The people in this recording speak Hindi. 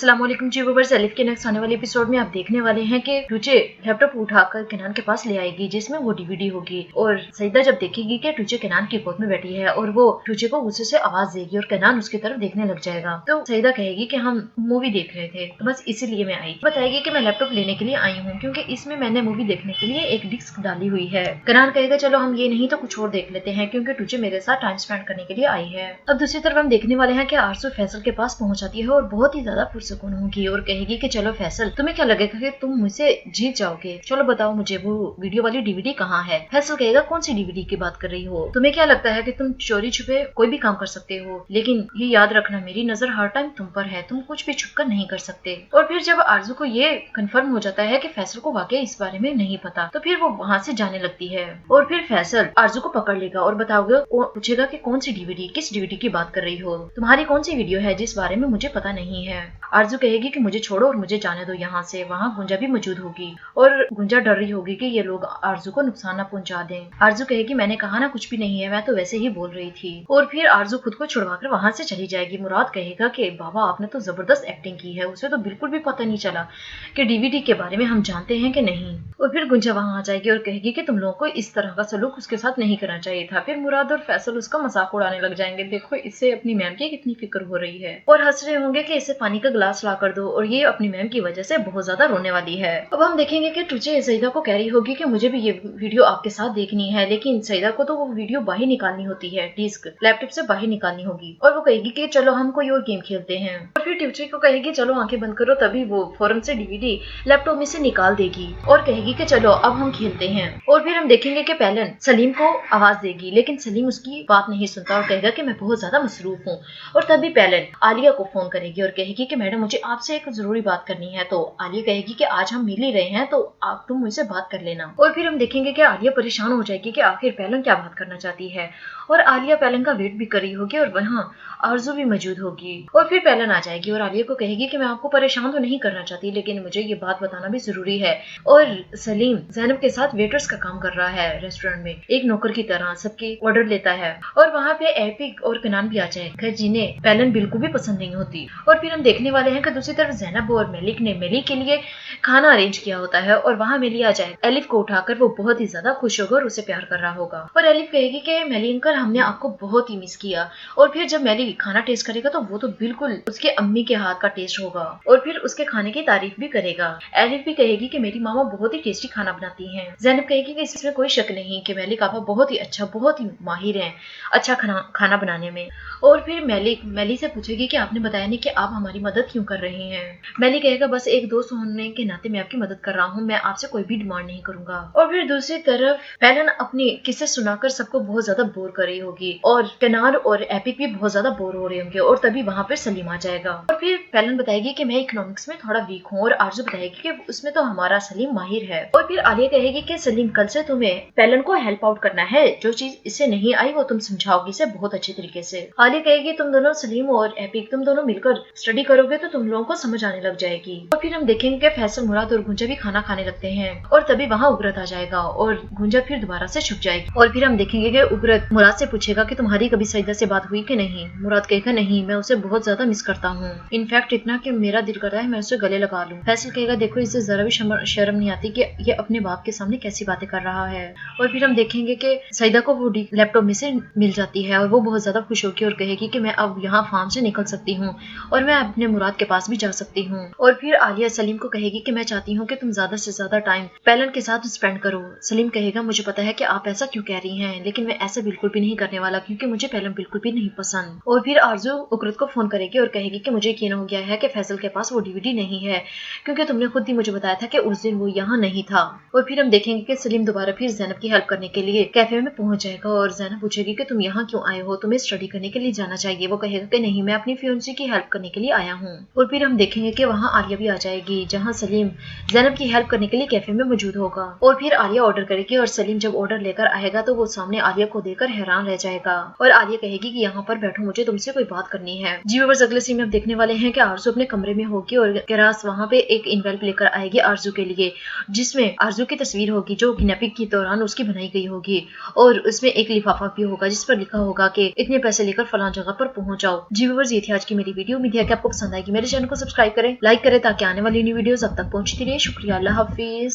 अस्सलाम वालेकुम जी व्यूअर्स, एलिफ के नेक्स्ट आने वाले एपिसोड में आप देखने वाले हैं कि टूचे लैपटॉप उठाकर केनान के पास ले आएगी जिसमें वो डीवीडी होगी और सईदा जब देखेगी कि टूचे केनान की गोद में बैठी है और वो टूचे को गुस्से से आवाज देगी और केनान उसकी तरफ देखने लग जाएगा तो सईदा कहेगी कि हम मूवी देख रहे थे तो बस इसीलिए मैं आई। बताएगी कि मैं लैपटॉप लेने के लिए आई हूँ क्योंकि इसमें मैंने मूवी देखने के लिए एक डिस्क डाली हुई है। केनान कहेगा चलो हम ये नहीं तो कुछ और देख लेते हैं क्योंकि टूचे मेरे साथ टाइम स्पेंड करने के लिए आई है। अब दूसरी तरफ हम देखने वाले हैं कि आरजू फैसल के पास पहुंच जाती है और बहुत ही ज्यादा पुरसकून होगी और कहेगी कि चलो फैसल तुम्हें क्या लगेगा कि तुम मुझसे जीत जाओगे, चलो बताओ मुझे वो वीडियो वाली डीवीडी कहाँ है। फैसल कहेगा कौन सी डीवीडी की बात कर रही हो, तुम्हें क्या लगता है कि तुम चोरी छुपे कोई भी काम कर सकते हो, लेकिन ये याद रखना मेरी नजर हर टाइम तुम पर है, तुम कुछ भी छुपकर नहीं कर सकते। और फिर जब आरजू को ये कंफर्म हो जाता है कि फैसल को वाकई इस बारे में नहीं पता तो फिर वो वहाँ से जाने लगती है और फिर फैसल आरजू को पकड़ लेगा और बताओगे पूछेगा कि कौन सी डीवीडी, किस डीवीडी की बात कर रही हो, तुम्हारी कौन सी वीडियो है जिस बारे में मुझे पता नहीं है। आरजू कहेगी कि मुझे छोड़ो और मुझे जाने दो यहाँ से। वहाँ गुंजा भी मौजूद होगी और गुंजा डर रही होगी कि ये लोग आरजू को नुकसान न पहुंचा दें। आरजू कहेगी मैंने कहा ना कुछ भी नहीं है, मैं तो वैसे ही बोल रही थी। और फिर आरजू खुद को छुड़वाकर वहाँ से चली जाएगी। मुराद कहेगा कि बाबा आपने तो जबरदस्त एक्टिंग की है, उसे तो बिल्कुल भी पता नहीं चला कि डीवीडी के बारे में हम जानते हैं कि नहीं। और फिर गुंजा वहाँ आ जाएगी और कहेगी कि तुम लोगों को इस तरह का सलूक उसके साथ नहीं करना चाहिए था। फिर मुराद और फैसल उसका मजाक उड़ाने लग जाएंगे, देखो इससे अपनी मैम की कितनी फिक्र हो रही है, और हंस रहे होंगे कि इसे पानी का गिलास ला कर दो और ये अपनी मैम की वजह से बहुत ज्यादा रोने वाली है। अब हम देखेंगे कि टूचे सईदा को कह रही होगी कि मुझे भी ये वीडियो आपके साथ देखनी है, लेकिन सईदा को तो वो वीडियो बाहर निकालनी होती है, डिस्क लैपटॉप से बाहर निकालनी होगी। और वो कहेगी कि चलो हम कोई और गेम खेलते हैं। और फिर टूचे को कहेगी चलो आंखें बंद करो, तभी वो फौरन से डीवीडी लैपटॉप में से निकाल देगी और कहेगी कि चलो अब हम खेलते हैं। और फिर हम देखेंगे कि पैलन सलीम को आवाज देगी लेकिन सलीम उसकी बात नहीं सुनता और कहेगा कि मैं बहुत ज्यादा मसरूफ हूँ। और तभी पैलन आलिया को फोन करेगी और कहेगी कि मैडम मुझे आपसे एक जरूरी बात करनी है। तो आलिया कहेगी कि आज हम मिल ही रहे हैं तो आप तुम मुझसे बात कर लेना। और फिर हम देखेंगे कि आलिया परेशान हो जाएगी कि आखिर पैलन क्या बात करना चाहती है और आलिया पैलन का वेट भी कर रही होगी और वहाँ आरजू भी मौजूद होगी। और फिर पैलन आ जाएगी और आलिया को कहेगी कि मैं आपको परेशान तो नहीं करना चाहती लेकिन मुझे ये बात बताना भी जरूरी है। और सलीम ज़ैनब के साथ वेटर्स का काम कर रहा है रेस्टोरेंट में, एक नौकर की तरह सबके ऑर्डर लेता है। और वहाँ पे एपिक और केनान भी आ जाएगा जिन्हें पैलन बिल्कुल भी पसंद नहीं होती। और फिर हम देखने वाले हैं कि दूसरी तरफ ज़ैनब और मेलिक ने मेलिक के लिए खाना अरेंज किया होता है और वहाँ मेली आ जाए। एलिफ को उठाकर वो बहुत ही ज्यादा खुश होगा और उसे प्यार कर रहा होगा। और एलिफ कहेगी कि मेली अंकल हमने आपको बहुत ही मिस किया। और फिर जब मेली खाना टेस्ट करेगा तो वो तो बिल्कुल उसके अम्मी के हाथ का टेस्ट होगा और फिर उसके खाने की तारीफ भी करेगा। एलिफ भी कहेगी कि मेरी मामा बहुत ही टेस्टी खाना बनाती हैं। ज़ैनब कहेगी कि इसमें कोई शक नहीं कि मेलिक आपा बहुत ही अच्छा, बहुत ही माहिर हैं अच्छा खाना बनाने में। और फिर मेली से पूछेगी कि आपने बताया नहीं कि आप हमारी मदद क्यों कर रहे हैं। मेली कहेगा बस एक दोस्त होने के नाते मैं आपकी मदद कर रहा हूँ, मैं आपसे कोई भी डिमांड नहीं करूंगा। और फिर दूसरी तरफ पैलन अपनी किस्से सुनाकर सबको बहुत ज्यादा बोर कर रही होगी और केनान और एपिक भी बहुत ज्यादा बोर हो रहे होंगे और तभी वहाँ पर सलीम आ जाएगा। और फिर पैलन बताएगी कि मैं इकोनॉमिक्स में थोड़ा वीक हूँ और आरजू बताएगी कि उसमें तो हमारा सलीम माहिर है। और फिर आलिया कहेगी कि सलीम कल से तुम्हें पैलन को हेल्प आउट करना है, जो चीज इससे नहीं आई वो तुम समझाओगी इसे बहुत अच्छे तरीके से। आलिया कहेगी तुम दोनों सलीम और एपिक तुम दोनों मिलकर स्टडी करोगे तो तुम लोगों को समझ आने लग जाएगी। और फिर हम देखेंगे कि फैसल, मुराद और गुंजा भी खाना खाने लगते हैं और तभी वहाँ उगरत आ जाएगा और गुंजा फिर दोबारा से छुप जाएगी। और फिर हम देखेंगे कि उगरत मुराद से पूछेगा कि तुम्हारी कभी सईदा से बात हुई कि नहीं। मुराद कहेगा नहीं, मैं उसे बहुत ज्यादा मिस करता हूँ, इनफैक्ट इतना कि मेरा दिल करता है मैं उसे गले लगा लूं। फैसल कहेगा देखो इसे जरा भी शर्म नहीं आती कि ये अपने बाप के सामने कैसी बातें कर रहा है। और फिर हम देखेंगे कि सईदा को वो लैपटॉप में से मिल जाती है और वो बहुत ज्यादा खुश होगी और कहेगी कि मैं अब यहाँ फार्म से निकल सकती हूँ और मैं अपने मुराद के पास भी जा सकती हूँ। और फिर आलिया सलीम को कहेगी कि मैं चाहती हूँ कि तुम ज्यादा से ज्यादा टाइम पैलन के साथ स्पेंड करो। सलीम कहेगा मुझे पता है कि आप ऐसा क्यों कह रही हैं, लेकिन मैं ऐसा बिल्कुल भी नहीं करने वाला क्योंकि मुझे पैलन बिल्कुल भी नहीं पसंद। और फिर आरजू उकरत को फोन करेगी और कहेगी कि मुझे यकीन हो गया है कि फैसल के पास वो डीवीडी नहीं है क्योंकि तुमने खुद ही मुझे बताया था कि उस दिन वो यहाँ नहीं था। और फिर हम देखेंगे कि सलीम दोबारा फिर ज़ैनब की हेल्प करने के लिए कैफे में पहुंच जाएगा और ज़ैनब पूछेगी कि तुम यहाँ क्यों आए हो, तुम्हें स्टडी करने के लिए जाना चाहिए। वो कहेगा कि नहीं, मैं अपनी फियांसी की हेल्प करने के लिए आया हूँ। और फिर हम देखेंगे कि वहाँ आलिया भी आ जाएगी जहाँ सलीम ज़ैनब की हेल्प करने के लिए कैफे में मौजूद होगा। और फिर आलिया ऑर्डर करेगी और सलीम जब ऑर्डर लेकर आएगा तो वो सामने आलिया को देखकर हैरान रह जाएगा और आलिया कहेगी कि यहाँ पर बैठो, मुझे तुमसे कोई बात करनी है। जी व्यूअर्स, अगले सीन में अब देखने वाले हैं कि आरजू अपने कमरे में होगी और केरास वहाँ पे एक इनवेल्प लेकर आएगी आरजू के लिए जिसमें आरजू की तस्वीर होगी जो किडनैपिंग के दौरान उसकी बनाई गई होगी और उसमें एक लिफाफा भी होगा जिस पर लिखा होगा कि इतने पैसे लेकर फलां जगह पर पहुंच जाओ। जी व्यूअर्स, ये थी आज की मेरी वीडियो। उम्मीद है कि आपको पसंद आएगी। मेरे चैनल को सब्सक्राइब करें, लाइक करें ताकि आने वाली न्यू वीडियोस अब तक पहुंचती रहे। शुक्रिया, अल्लाह हाफिज।